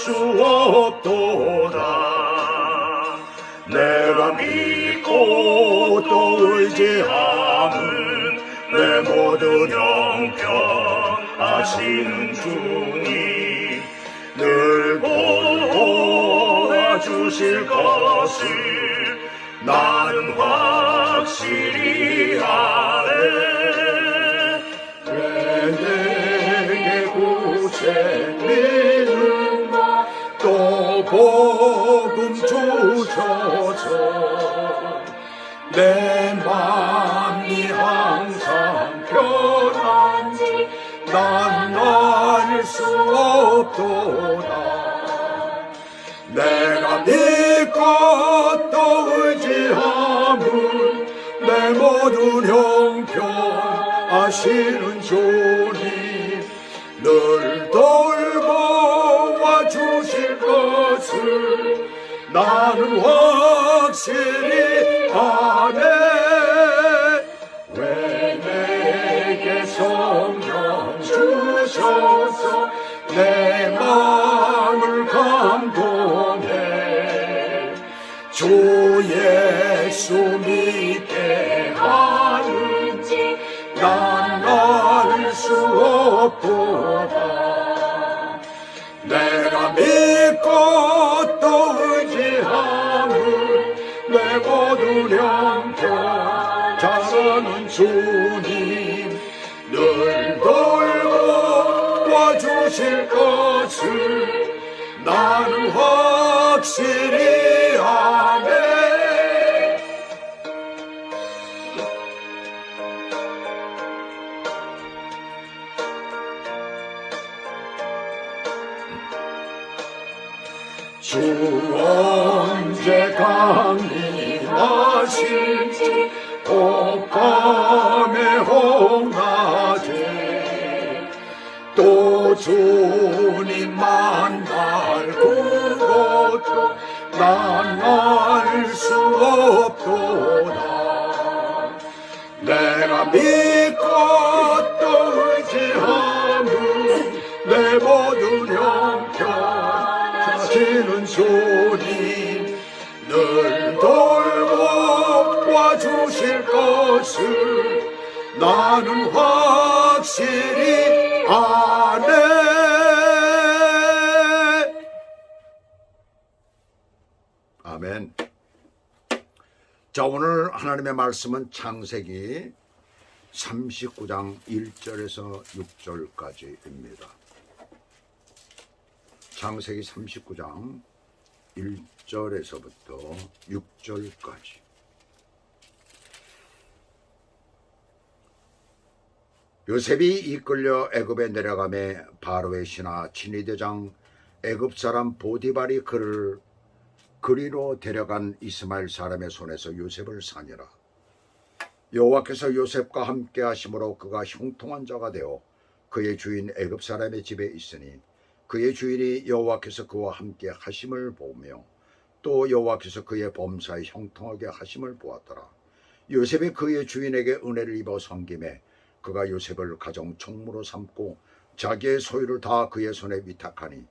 수 없도다. 내가 믿고 또 의지함은 내 모든 형편하시는 주님 늘 도와주실 것을 나는 확실히 아네. 왜 내게 구세미는 또 복음 주셔서 내 맘이 항상 편한지 난 알 수 없도다. 내가 믿고 또 의지함은 내 모든 형편 아시는 주님 늘 돌보아 주실 것을 나는 확실히 아네. 왜 내게 성령 주셔서 내 마음을 감동해 주 예수 믿게 하는지 난 알 수 없도다. 내가 믿고 또 의지함은 내 모든 형편 잘하는 주님 늘 돌보아 주실 것을 나는 확실히 아네. 주 언제 강림하실지 밤에 홍낮에 또 주님 만날 그것도 난 알 수 없도다. 내가 믿고 또 의지함은 내 모든 형편 하시는 주님 늘 돌보아 주실 것을 나는 확실히 아네. 아멘. 자, 오늘 하나님의 말씀은 창세기 39장 1절에서 6절까지입니다. 창세기 39장 1절에서부터 6절까지. 요셉이 이끌려 애굽에 내려가매 바로의 신하 친위대장 애굽 사람 보디발이 그를 그리로 데려간 이스마엘 사람의 손에서 요셉을 살리라. 여호와께서 요셉과 함께 하심으로 그가 형통한 자가 되어 그의 주인 애굽 사람의 집에 있으니 그의 주인이 여호와께서 그와 함께 하심을 보며 또 여호와께서 그의 범사에 형통하게 하심을 보았더라. 요셉이 그의 주인에게 은혜를 입어 섬김에 그가 요셉을 가정 총무로 삼고 자기의 소유를 다 그의 손에 위탁하니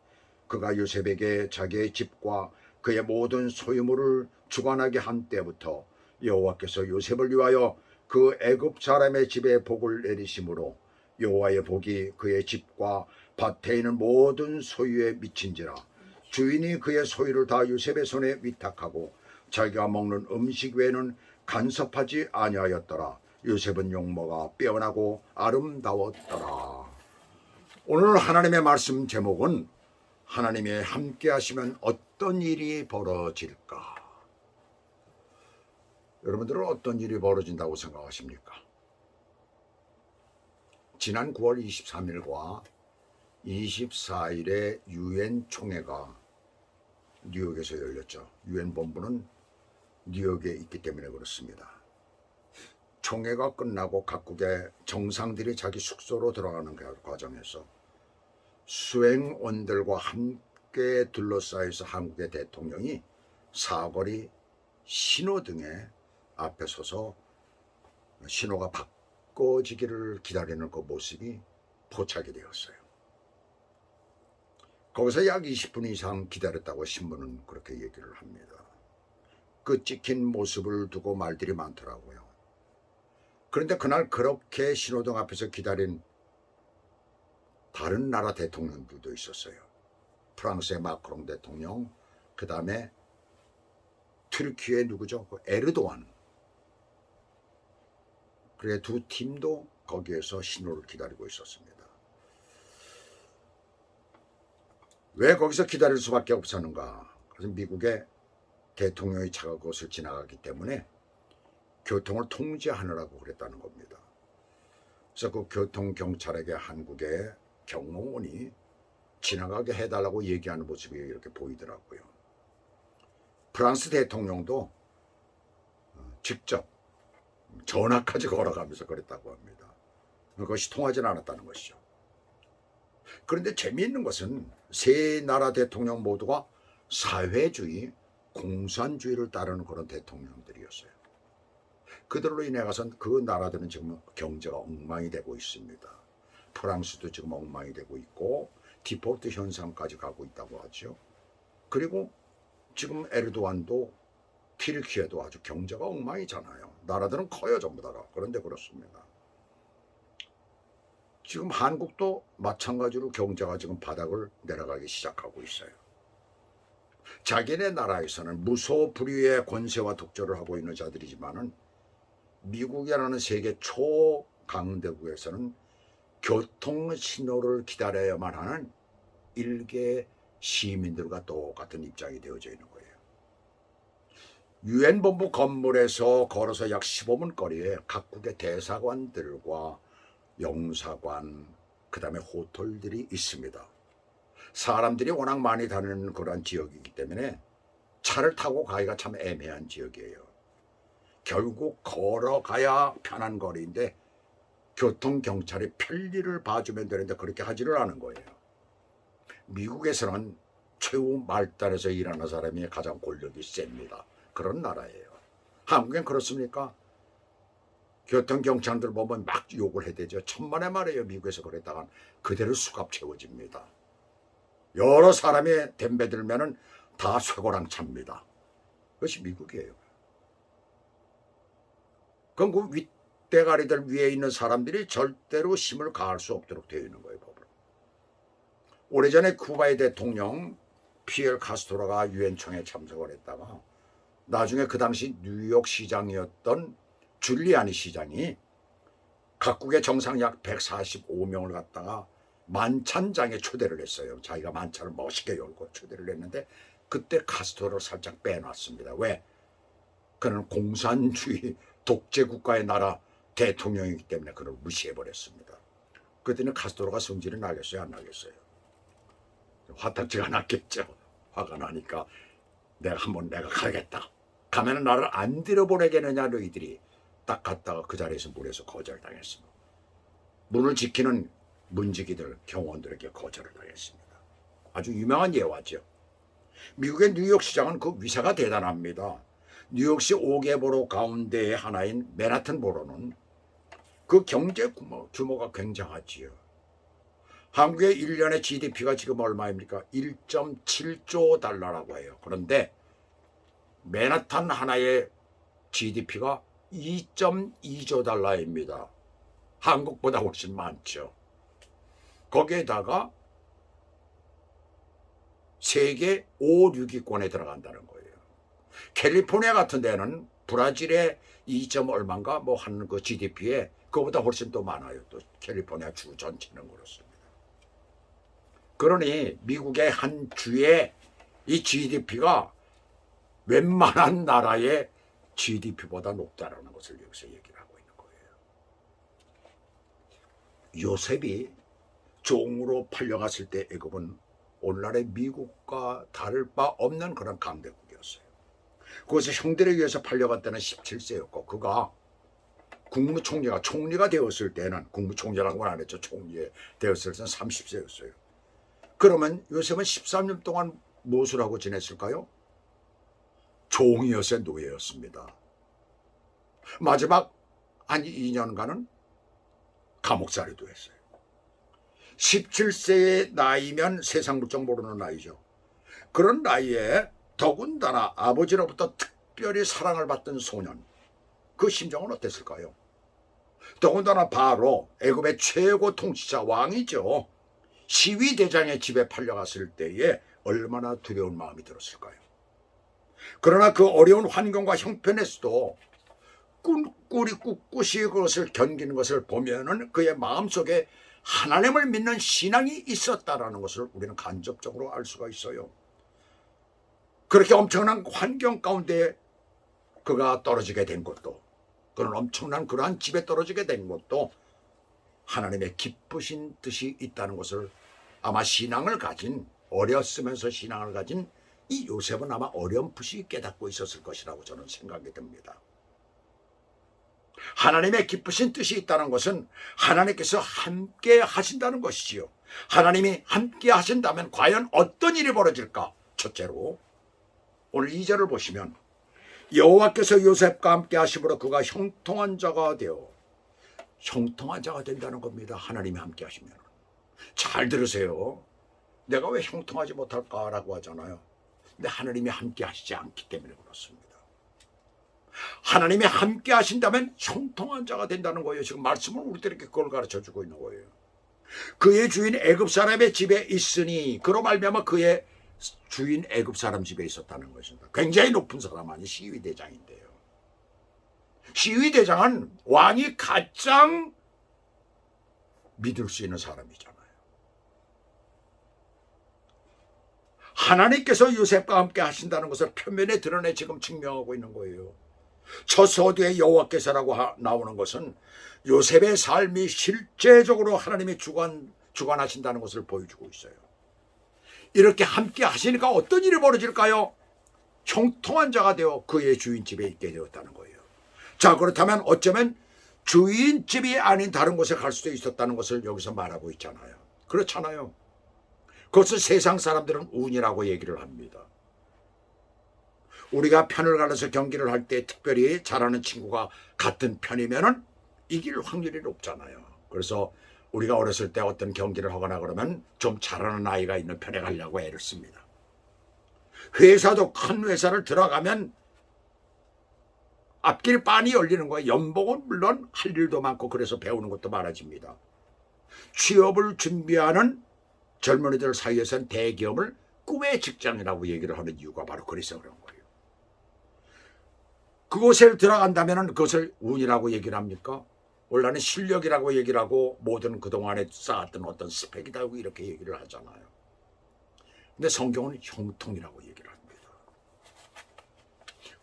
그가 요셉에게 자기의 집과 그의 모든 소유물을 주관하게 한 때부터 여호와께서 요셉을 위하여 그 애굽 사람의 집에 복을 내리심으로 여호와의 복이 그의 집과 밭에 있는 모든 소유에 미친지라. 주인이 그의 소유를 다 요셉의 손에 위탁하고 자기가 먹는 음식 외에는 간섭하지 아니하였더라. 요셉은 용모가 빼어나고 아름다웠더라. 오늘 하나님의 말씀 제목은 하나님이 함께 하시면 어떤 일이 벌어질까? 여러분들은 어떤 일이 벌어진다고 생각하십니까? 지난 9월 23일과 24일에 유엔 총회가 뉴욕에서 열렸죠. 유엔 본부는 뉴욕에 있기 때문에 그렇습니다. 총회가 끝나고 각국의 정상들이 자기 숙소로 들어가는 과정에서 수행원들과 함께 둘러싸여서 한국의 대통령이 사거리 신호등에 앞에 서서 신호가 바꿔지기를 기다리는 그 모습이 포착이 되었어요. 거기서 약 20분 이상 기다렸다고 신문은 그렇게 얘기를 합니다. 그 찍힌 모습을 두고 말들이 많더라고요. 그런데 그날 그렇게 신호등 앞에서 기다린 다른 나라 대통령들도 있었어요. 프랑스의 마크롱 대통령, 그 다음에 튀르키예의 누구죠? 에르도안. 그래 두 팀도 거기에서 신호를 기다리고 있었습니다. 왜 거기서 기다릴 수밖에 없었는가? 그래서 미국의 대통령의 차가 그것을 지나가기 때문에 교통을 통제하느라고 그랬다는 겁니다. 그래서 그 교통경찰에게 한국의 경호원이 지나가게 해달라고 얘기하는 모습이 이렇게 보이더라고요. 프랑스 대통령도 직접 전화까지 걸어가면서 그랬다고 합니다. 그것이 통하지 않았다는 것이죠. 그런데 재미있는 것은 세 나라 대통령 모두가 사회주의, 공산주의를 따르는 그런 대통령들이었어요. 그들로 인해 가선 그 나라들은 지금 경제가 엉망이 되고 있습니다. 프랑스도 지금 엉망이 되고 있고 디폴트 현상까지 가고 있다고 하죠. 그리고 지금 에르도안도 튀르키예도 아주 경제가 엉망이잖아요. 나라들은 커요 전부 다가. 그런데 그렇습니다. 지금 한국도 마찬가지로 경제가 지금 바닥을 내려가기 시작하고 있어요. 자기네 나라에서는 무소불위의 권세와 독재를 하고 있는 자들이지만은 미국이라는 세계 초강대국에서는 교통신호를 기다려야만 하는 일개 시민들과 똑같은 입장이 되어져 있는 거예요. 유엔 본부 건물에서 걸어서 약 15분 거리에 각국의 대사관들과 영사관, 그 다음에 호텔들이 있습니다. 사람들이 워낙 많이 다니는 그런 지역이기 때문에 차를 타고 가기가 참 애매한 지역이에요. 결국 걸어가야 편한 거리인데 교통경찰이 편리를 봐주면 되는데 그렇게 하지를 않은 거예요. 미국에서는 최후 말단에서 일하는 사람이 가장 권력이 셉니다. 그런 나라예요. 한국엔 그렇습니까? 교통경찰들 보면 막 욕을 해대죠. 천만에 말이에요. 미국에서 그랬다간 그대로 수갑 채워집니다. 여러 사람이 덤벼들면은 다 쇠고랑 찹니다. 그것이 미국이에요. 그럼 그 윗대가리들 위에 있는 사람들이 절대로 힘을 가할 수 없도록 되어 있는 거예요. 법으로. 오래전에 쿠바의 대통령 피엘 카스트로가 유엔총회에 참석을 했다가 나중에 그 당시 뉴욕 시장이었던 줄리아니 시장이 각국의 정상 약 145명을 갖다가 만찬장에 초대를 했어요. 자기가 만찬을 멋있게 열고 초대를 했는데 그때 카스트로를 살짝 빼놨습니다. 왜? 그는 공산주의 독재 국가의 나라 대통령이기 때문에 그를 무시해버렸습니다. 그때는 카스트로가 성질이 나겠어요? 안 나겠어요? 화딱지가 났겠죠. 화가 나니까 내가 가겠다. 가면은 나를 안 들여보내겠느냐 너희들이 딱 갔다가 그 자리에서 문에서 거절당했습니다. 문을 지키는 문지기들 경호원들에게 거절을 당했습니다. 아주 유명한 예화죠. 미국의 뉴욕시장은 그 위세가 대단합니다. 뉴욕시 5개 보로 가운데의 하나인 맨하튼 보로는 그 경제 규모가 굉장하지요. 한국의 1년의 GDP가 지금 얼마입니까? 1.7조 달러라고 해요. 그런데 맨하탄 하나의 GDP가 2.2조 달러입니다. 한국보다 훨씬 많죠. 거기에다가 세계 5, 6위권에 들어간다는 거예요. 캘리포니아 같은 데는 브라질의 2점 얼마인가 뭐 하는 그 GDP에 그거보다 훨씬 더 많아요. 또 캘리포니아 주 전체는 그렇습니다. 그러니 미국의 한 주의 이 GDP가 웬만한 나라의 GDP보다 높다라는 것을 여기서 얘기를 하고 있는 거예요. 요셉이 종으로 팔려갔을 때 애굽은 오늘날의 미국과 다를 바 없는 그런 강대국이었어요. 그것을 형들에 의해서 팔려갔다는 17세였고 그가 국무총리가 총리가 되었을 때는 국무총리라고는 안 했죠. 총리 되었을 때는 30세였어요. 그러면 요셉은 13년 동안 무엇을 하고 지냈을까요? 종이었어요. 노예였습니다. 마지막 한 2년간은 감옥살이도 했어요. 17세의 나이면 세상 물정 모르는 나이죠. 그런 나이에 더군다나 아버지로부터 특별히 사랑을 받던 소년, 그 심정은 어땠을까요? 더군다나 바로 애굽의 최고 통치자 왕이죠. 시위대장의 집에 팔려갔을 때에 얼마나 두려운 마음이 들었을까요? 그러나 그 어려운 환경과 형편에서도 꿋꿋이 그것을 견디는 것을 보면은 그의 마음속에 하나님을 믿는 신앙이 있었다라는 것을 우리는 간접적으로 알 수가 있어요. 그렇게 엄청난 환경 가운데 그가 떨어지게 된 것도, 그런 엄청난 그러한 집에 떨어지게 된 것도 하나님의 기쁘신 뜻이 있다는 것을 아마 신앙을 가진, 어렸으면서 신앙을 가진 이 요셉은 아마 어렴풋이 깨닫고 있었을 것이라고 저는 생각이 듭니다. 하나님의 기쁘신 뜻이 있다는 것은 하나님께서 함께 하신다는 것이지요. 하나님이 함께 하신다면 과연 어떤 일이 벌어질까? 첫째로 오늘 2절을 보시면 여호와께서 요셉과 함께 하심으로 그가 형통한 자가 되어, 형통한 자가 된다는 겁니다. 하나님이 함께 하시면. 잘 들으세요. 내가 왜 형통하지 못할까라고 하잖아요. 근데 하나님이 함께 하시지 않기 때문에 그렇습니다. 하나님이 함께 하신다면 형통한 자가 된다는 거예요. 지금 말씀은 우리들에게 그걸 가르쳐주고 있는 거예요. 그의 주인 애굽 사람의 집에 있으니, 그로 말미암아 그의 주인 애굽 사람 집에 있었다는 것입니다. 굉장히 높은 사람 아니 시위대장인데요. 시위대장은 왕이 가장 믿을 수 있는 사람이잖아요. 하나님께서 요셉과 함께 하신다는 것을 표면에 드러내 지금 증명하고 있는 거예요. 첫 서두에 여호와께서라고 나오는 것은 요셉의 삶이 실제적으로 하나님이 주관하신다는 것을 보여주고 있어요. 이렇게 함께 하시니까 어떤 일이 벌어질까요? 형통한 자가 되어 그의 주인집에 있게 되었다는 거예요. 자, 그렇다면 어쩌면 주인집이 아닌 다른 곳에 갈 수도 있었다는 것을 여기서 말하고 있잖아요. 그렇잖아요. 그것을 세상 사람들은 운이라고 얘기를 합니다. 우리가 편을 갈라서 경기를 할 때 특별히 잘하는 친구가 같은 편이면은 이길 확률이 높잖아요. 그래서 우리가 어렸을 때 어떤 경기를 하거나 그러면 좀 잘하는 아이가 있는 편에 가려고 애를 씁니다. 회사도 큰 회사를 들어가면 앞길 빤히 열리는 거예요. 연봉은 물론 할 일도 많고 그래서 배우는 것도 많아집니다. 취업을 준비하는 젊은이들 사이에서는 대기업을 꿈의 직장이라고 얘기를 하는 이유가 바로 그래서 그런 거예요. 그곳에 들어간다면 그것을 운이라고 얘기를 합니까? 원래는 실력이라고 얘기를 하고 모든 그동안에 쌓았던 어떤 스펙이다 이렇게 얘기를 하잖아요. 근데 성경은 형통이라고 얘기를 합니다.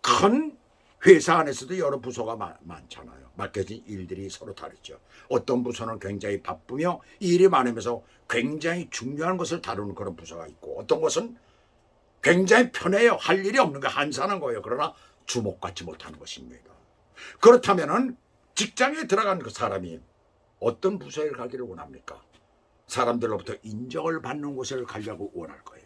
큰 회사 안에서도 여러 부서가 많잖아요. 맡겨진 일들이 서로 다르죠. 어떤 부서는 굉장히 바쁘며 일이 많으면서 굉장히 중요한 것을 다루는 그런 부서가 있고, 어떤 것은 굉장히 편해요. 할 일이 없는 거 한산한 거예요. 그러나 주목받지 못하는 것입니다. 그렇다면은 직장에 들어간 그 사람이 어떤 부서에 가기를 원합니까? 사람들로부터 인정을 받는 곳을 가려고 원할 거예요.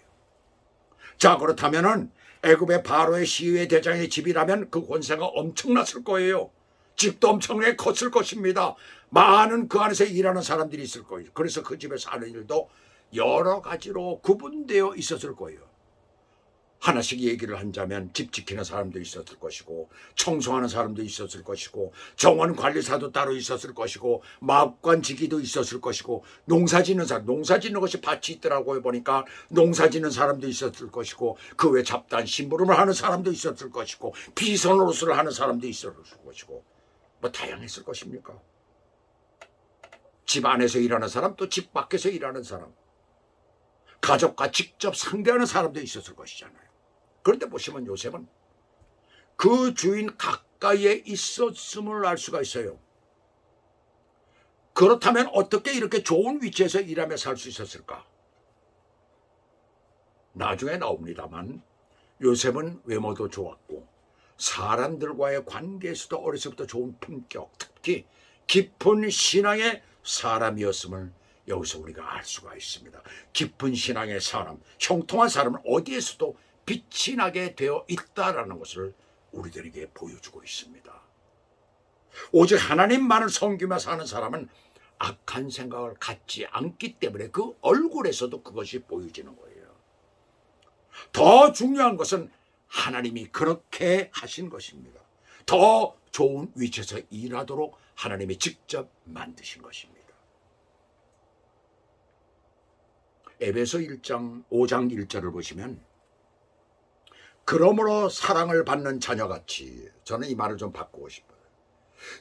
자, 그렇다면은 애굽의 바로의 시위의 대장의 집이라면 그 권세가 엄청났을 거예요. 집도 엄청나게 컸을 것입니다. 많은 그 안에서 일하는 사람들이 있을 거예요. 그래서 그 집에서 하는 일도 여러 가지로 구분되어 있었을 거예요. 하나씩 얘기를 한다면 집 지키는 사람도 있었을 것이고, 청소하는 사람도 있었을 것이고, 정원 관리사도 따로 있었을 것이고, 마업관 지기도 있었을 것이고, 농사 짓는 사람, 농사 짓는 것이 밭이 있더라고요. 보니까 농사 짓는 사람도 있었을 것이고, 그 외 잡다한 심부름을 하는 사람도 있었을 것이고, 비선 노릇을 하는 사람도 있었을 것이고, 뭐 다양했을 것입니까? 집 안에서 일하는 사람, 또 집 밖에서 일하는 사람, 가족과 직접 상대하는 사람도 있었을 것이잖아요. 그런데 보시면 요셉은 그 주인 가까이에 있었음을 알 수가 있어요. 그렇다면 어떻게 이렇게 좋은 위치에서 일하며 살 수 있었을까? 나중에 나옵니다만 요셉은 외모도 좋았고 사람들과의 관계에서도 어려서부터 좋은 품격, 특히 깊은 신앙의 사람이었음을 여기서 우리가 알 수가 있습니다. 깊은 신앙의 사람, 형통한 사람은 어디에서도 빛이 나게 되어 있다라는 것을 우리들에게 보여주고 있습니다. 오직 하나님만을 섬기며 사는 사람은 악한 생각을 갖지 않기 때문에 그 얼굴에서도 그것이 보여지는 거예요. 더 중요한 것은 하나님이 그렇게 하신 것입니다. 더 좋은 위치에서 일하도록 하나님이 직접 만드신 것입니다. 에베소 5장 1절을 보시면 그러므로 사랑을 받는 자녀같이, 저는 이 말을 좀 바꾸고 싶어요.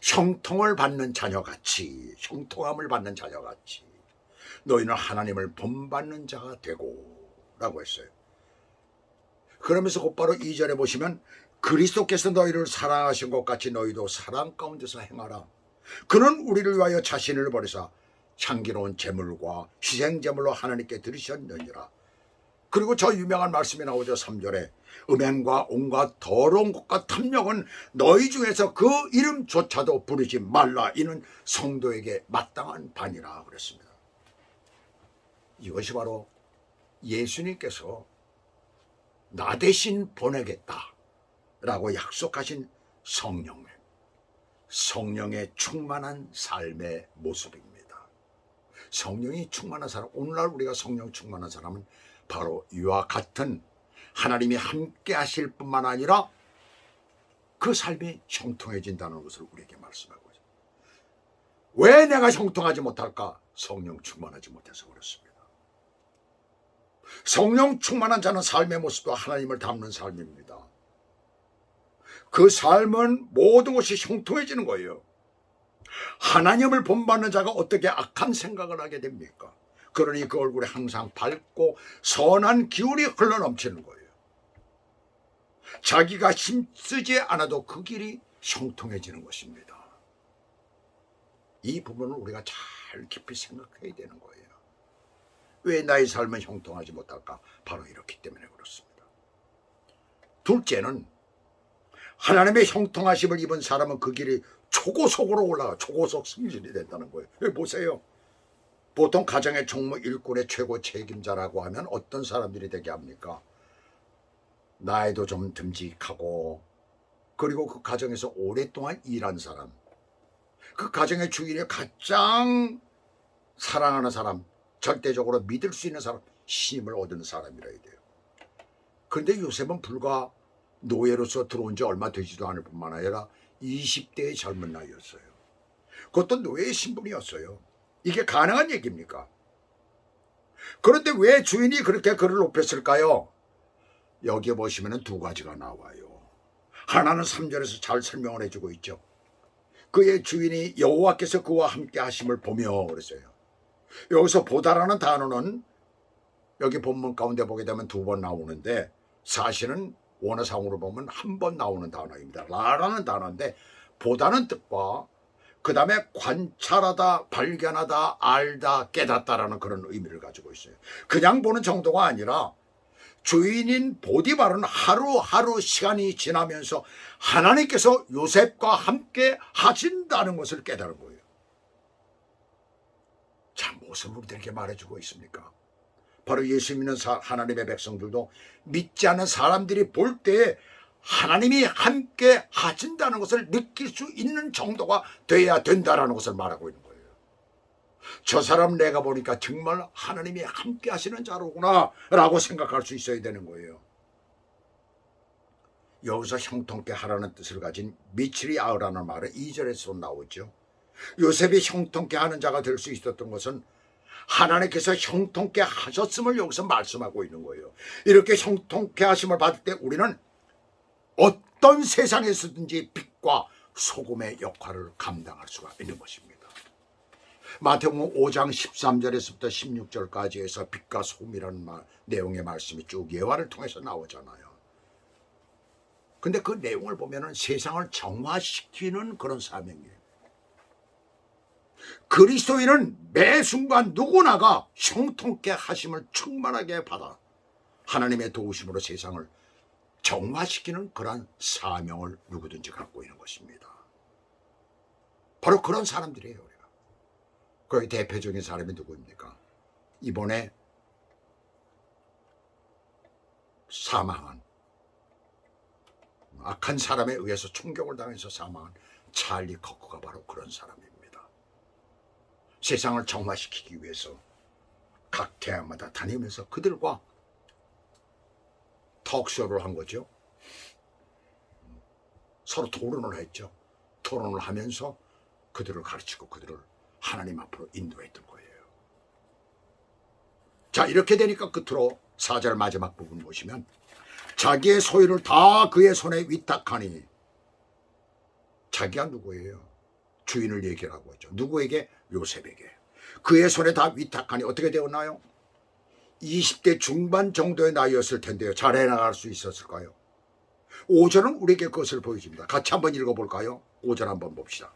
형통을 받는 자녀같이, 형통함을 받는 자녀같이 너희는 하나님을 본받는 자가 되고 라고 했어요. 그러면서 곧바로 2절에 보시면 그리스도께서 너희를 사랑하신 것 같이 너희도 사랑 가운데서 행하라. 그는 우리를 위하여 자신을 버리사 향기로운 제물과 희생제물로 하나님께 드리셨느니라. 그리고 저 유명한 말씀이 나오죠. 3절에 음행과 온갖 더러운 것과 탐욕은 너희 중에서 그 이름조차도 부르지 말라. 이는 성도에게 마땅한 반이라 그랬습니다. 이것이 바로 예수님께서 나 대신 보내겠다 라고 약속하신 성령의 충만한 삶의 모습입니다. 성령이 충만한 사람, 오늘날 우리가 성령 충만한 사람은 바로 이와 같은 하나님이 함께 하실 뿐만 아니라 그 삶이 형통해진다는 것을 우리에게 말씀하고 있습니다. 왜 내가 형통하지 못할까? 성령 충만하지 못해서 그렇습니다. 성령 충만한 자는 삶의 모습도 하나님을 닮는 삶입니다. 그 삶은 모든 것이 형통해지는 거예요. 하나님을 본받는 자가 어떻게 악한 생각을 하게 됩니까? 그러니 그 얼굴에 항상 밝고 선한 기운이 흘러넘치는 거예요. 자기가 힘쓰지 않아도 그 길이 형통해지는 것입니다. 이 부분을 우리가 잘 깊이 생각해야 되는 거예요. 왜 나의 삶은 형통하지 못할까? 바로 이렇기 때문에 그렇습니다. 둘째는 하나님의 형통하심을 입은 사람은 그 길이 초고속으로 올라가 초고속 승진이 된다는 거예요. 보세요. 보통 가정의 총무 일꾼의 최고 책임자라고 하면 어떤 사람들이 되게 합니까? 나이도 좀 듬직하고, 그리고 그 가정에서 오랫동안 일한 사람, 그 가정의 주인을 가장 사랑하는 사람, 절대적으로 믿을 수 있는 사람, 힘을 얻은 사람이라야 돼요. 그런데 요셉은 불과 노예로서 들어온 지 얼마 되지도 않을 뿐만 아니라 20대의 젊은 나이였어요. 그것도 노예의 신분이었어요. 이게 가능한 얘기입니까? 그런데 왜 주인이 그렇게 그를 높였을까요? 여기에 보시면 두 가지가 나와요. 하나는 3절에서 잘 설명을 해주고 있죠. 그의 주인이 여호와께서 그와 함께 하심을 보며 그랬어요. 여기서 보다라는 단어는 여기 본문 가운데 보게 되면 2번 나오는데 사실은 원어상으로 보면 한 번 나오는 단어입니다. 라라는 단어인데 보다는 뜻과 그 다음에 관찰하다, 발견하다, 알다, 깨닫다라는 그런 의미를 가지고 있어요. 그냥 보는 정도가 아니라 주인인 보디발은 하루하루 시간이 지나면서 하나님께서 요셉과 함께 하신다는 것을 깨달은 거예요. 자, 무엇을 우리들에게 말해주고 있습니까? 바로 예수 믿는 하나님의 백성들도 믿지 않는 사람들이 볼 때 하나님이 함께 하신다는 것을 느낄 수 있는 정도가 돼야 된다는 것을 말하고 있는 거예요. 저 사람 내가 보니까 정말 하나님이 함께 하시는 자로구나 라고 생각할 수 있어야 되는 거예요. 여기서 형통케 하라는 뜻을 가진 미치리아우라는 말은 2절에서 나오죠. 요셉이 형통케 하는 자가 될 수 있었던 것은 하나님께서 형통케 하셨음을 여기서 말씀하고 있는 거예요. 이렇게 형통케 하심을 받을 때 우리는 어떤 세상에서든지 빛과 소금의 역할을 감당할 수가 있는 것입니다. 마태복음 5장 13절에서부터 16절까지 해서 빛과 소금이라는 내용의 말씀이 쭉 예화를 통해서 나오잖아요. 근데 그 내용을 보면은 세상을 정화시키는 그런 사명이에요. 그리스도인은 매 순간 누구나가 형통케 하심을 충만하게 받아 하나님의 도우심으로 세상을 정화시키는 그런 사명을 누구든지 갖고 있는 것입니다. 바로 그런 사람들이에요. 우리가. 거기 대표적인 사람이 누구입니까? 이번에 사망한, 악한 사람에 의해서 총격을 당해서 사망한 찰리 커크가 바로 그런 사람입니다. 세상을 정화시키기 위해서 각 대학마다 다니면서 그들과 톡쇼를 한 거죠. 서로 토론을 했죠. 토론을 하면서 그들을 가르치고 그들을 하나님 앞으로 인도했던 거예요. 자, 이렇게 되니까 끝으로 4절 마지막 부분 보시면 자기의 소유를 다 그의 손에 위탁하니, 자기가 누구예요? 주인을 얘기하고 있죠. 누구에게? 요셉에게. 그의 손에 다 위탁하니 어떻게 되었나요? 20대 중반 정도의 나이였을 텐데요. 잘 해나갈 수 있었을까요? 5절은 우리에게 그것을 보여줍니다. 같이 한번 읽어볼까요? 5절 한번 봅시다.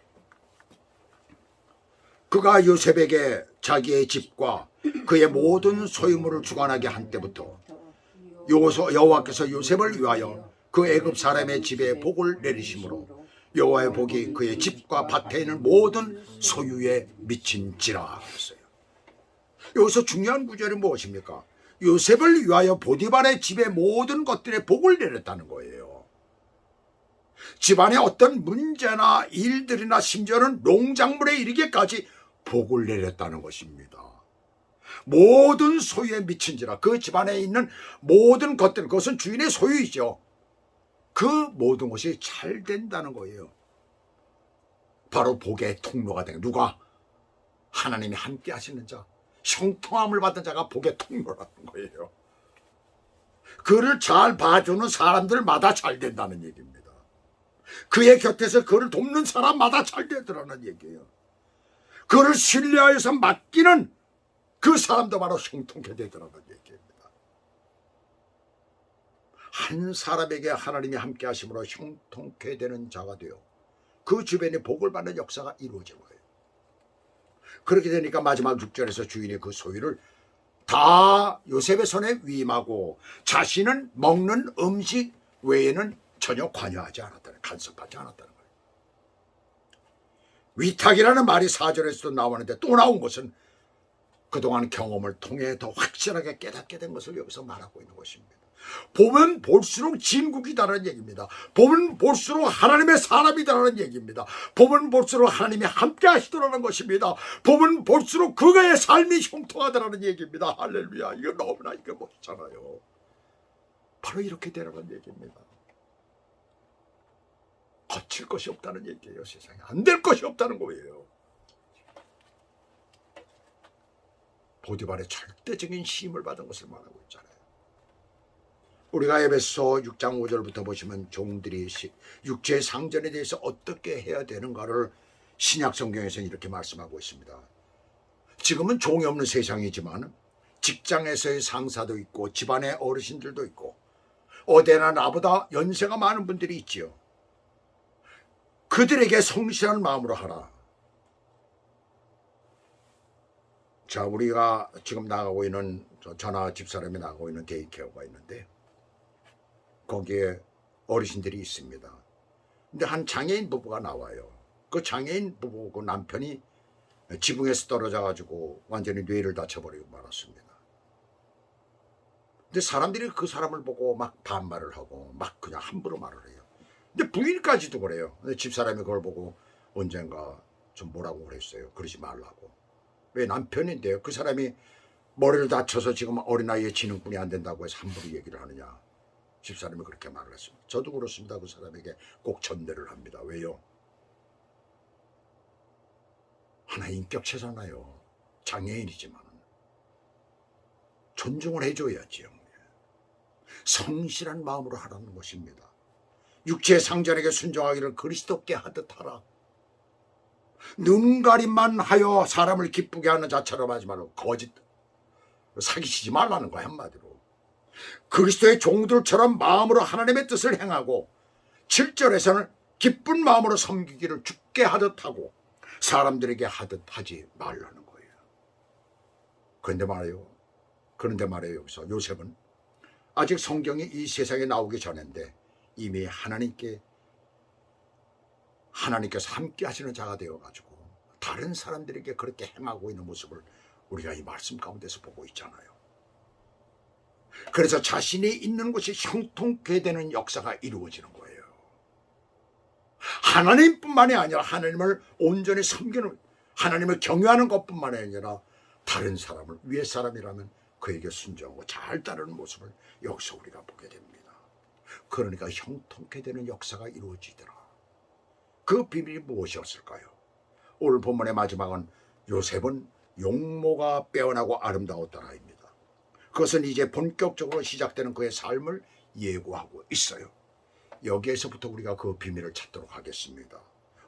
그가 요셉에게 자기의 집과 그의 모든 소유물을 주관하게 한 때부터 여호와께서 요셉을 위하여 그 애굽 사람의 집에 복을 내리심으로 여호와의 복이 그의 집과 밭에 있는 모든 소유에 미친지라 했어요. 여기서 중요한 구절이 무엇입니까? 요셉을 위하여 보디발의 집의 모든 것들에 복을 내렸다는 거예요. 집안에 어떤 문제나 일들이나 심지어는 농작물에 이르기까지 복을 내렸다는 것입니다. 모든 소유에 미친지라, 그 집안에 있는 모든 것들, 그것은 주인의 소유이죠. 그 모든 것이 잘 된다는 거예요. 바로 복의 통로가 되는, 누가? 하나님이 함께 하시는 자, 형통함을 받은 자가 복의 통로라는 거예요. 그를 잘 봐주는 사람들마다 잘 된다는 얘기입니다. 그의 곁에서 그를 돕는 사람마다 잘 되더라는 얘기예요. 그를 신뢰하여서 맡기는 그 사람도 바로 형통케 되더라는 얘기입니다. 한 사람에게 하나님이 함께 하심으로 형통케 되는 자가 되어 그 주변에 복을 받는 역사가 이루어진 거예요. 그렇게 되니까 마지막 6절에서 주인이 그 소유를 다 요셉의 손에 위임하고 자신은 먹는 음식 외에는 전혀 관여하지 않았다는, 간섭하지 않았다는 거예요. 위탁이라는 말이 4절에서도 나오는데 또 나온 것은 그동안 경험을 통해 더 확실하게 깨닫게 된 것을 여기서 말하고 있는 것입니다. 보면 볼수록 진국이다라는 얘기입니다. 보면 볼수록 하나님의 사람이다라는 얘기입니다. 보면 볼수록 하나님이 함께 하시더라는 것입니다. 보면 볼수록 그의 삶이 형통하다라는 얘기입니다. 할렐루야. 이거 너무나 이거 멋있잖아요. 바로 이렇게 되라는 얘기입니다. 거칠 것이 없다는 얘기예요. 세상에 안 될 것이 없다는 거예요. 보디발의 절대적인 힘을 받은 것을 말하고 있잖아요. 우리가 에베소 6장 5절부터 보시면 종들이 육체의 상전에 대해서 어떻게 해야 되는가를 신약 성경에서는 이렇게 말씀하고 있습니다. 지금은 종이 없는 세상이지만 직장에서의 상사도 있고 집안의 어르신들도 있고 어디나 나보다 연세가 많은 분들이 있지요. 그들에게 성실한 마음으로 하라. 자, 우리가 지금 나가고 있는 전화 집사람이 나가고 있는 데이케어가 있는데 거기에 어르신들이 있습니다. 근데 한 장애인 부부가 나와요. 그 장애인 부부 그 남편이 지붕에서 떨어져 가지고 완전히 뇌를 다쳐버리고 말았습니다. 근데 사람들이 그 사람을 보고 막 반말을 하고 막 그냥 함부로 말을 해요. 근데 부인까지도 그래요. 근데 집사람이 그걸 보고 언젠가 좀 뭐라고 그랬어요. 그러지 말라고. 왜? 남편인데요. 그 사람이 머리를 다쳐서 지금 어린아이의 지능분이 안 된다고 해서 함부로 얘기를 하느냐. 집사람이 그렇게 말을 했습니다. 저도 그렇습니다. 그 사람에게 꼭 전대를 합니다. 왜요? 하나의 인격체잖아요. 장애인이지만 존중을 해줘야지요. 성실한 마음으로 하라는 것입니다. 육체의 상전에게 순종하기를 그리스도께 하듯 하라. 눈가림만 하여 사람을 기쁘게 하는 자처럼 하지 말고 거짓 사기치지 말라는 거야. 한마디로 그리스도의 종들처럼 마음으로 하나님의 뜻을 행하고 7절에서는 기쁜 마음으로 섬기기를 주께 하듯 하고 사람들에게 하듯 하지 말라는 거예요. 그런데 말이에요. 여기서 요셉은 아직 성경이 이 세상에 나오기 전인데 이미 하나님께서 함께 하시는 자가 되어가지고 다른 사람들에게 그렇게 행하고 있는 모습을 우리가 이 말씀 가운데서 보고 있잖아요. 그래서 자신이 있는 곳이 형통케 되는 역사가 이루어지는 거예요. 하나님뿐만이 아니라 하나님을 온전히 섬기는, 하나님을 경외하는 것뿐만 아니라 다른 사람을, 위에 사람이라면 그에게 순종하고 잘 따르는 모습을 여기서 우리가 보게 됩니다. 그러니까 형통케 되는 역사가 이루어지더라. 그 비밀이 무엇이었을까요? 오늘 본문의 마지막은 요셉은 용모가 빼어나고 아름다웠더라입니다. 그것은 이제 본격적으로 시작되는 그의 삶을 예고하고 있어요. 여기에서부터 우리가 그 비밀을 찾도록 하겠습니다.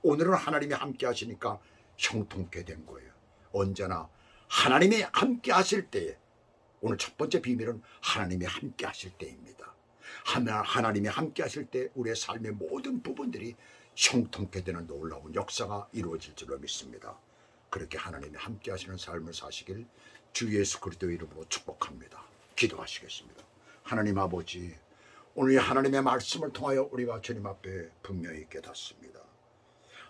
오늘은 하나님이 함께 하시니까 형통케 된 거예요. 언제나 하나님이 함께 하실 때에, 오늘 첫 번째 비밀은 하나님이 함께 하실 때입니다. 하나님이 함께 하실 때 우리의 삶의 모든 부분들이 형통케 되는 놀라운 역사가 이루어질 줄로 믿습니다. 그렇게 하나님이 함께 하시는 삶을 사시길 주 예수 그리스도의 이름으로 축복합니다. 기도하시겠습니다. 하나님 아버지, 오늘 하나님의 말씀을 통하여 우리가 주님 앞에 분명히 깨닫습니다.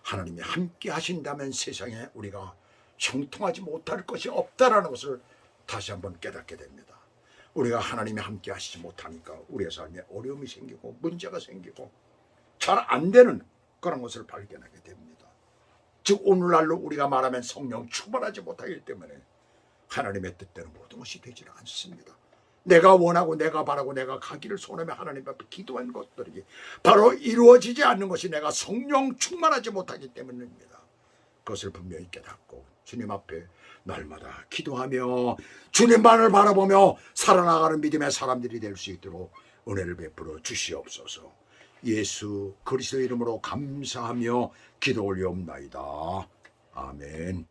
하나님이 함께 하신다면 세상에 우리가 형통하지 못할 것이 없다라는 것을 다시 한번 깨닫게 됩니다. 우리가 하나님이 함께 하시지 못하니까 우리의 삶에 어려움이 생기고 문제가 생기고 잘 안 되는 그런 것을 발견하게 됩니다. 즉 오늘날로 우리가 말하면 성령 충만하지 못하기 때문에 하나님의 뜻대로 모든 것이 되지는 않습니다. 내가 원하고 내가 바라고 내가 가기를 소원하며 하나님 앞에 기도한 것들이 바로 이루어지지 않는 것이 내가 성령 충만하지 못하기 때문입니다. 그것을 분명히 깨닫고 주님 앞에 날마다 기도하며 주님만을 바라보며 살아나가는 믿음의 사람들이 될 수 있도록 은혜를 베풀어 주시옵소서. 예수 그리스도의 이름으로 감사하며 기도 올리옵나이다. 아멘.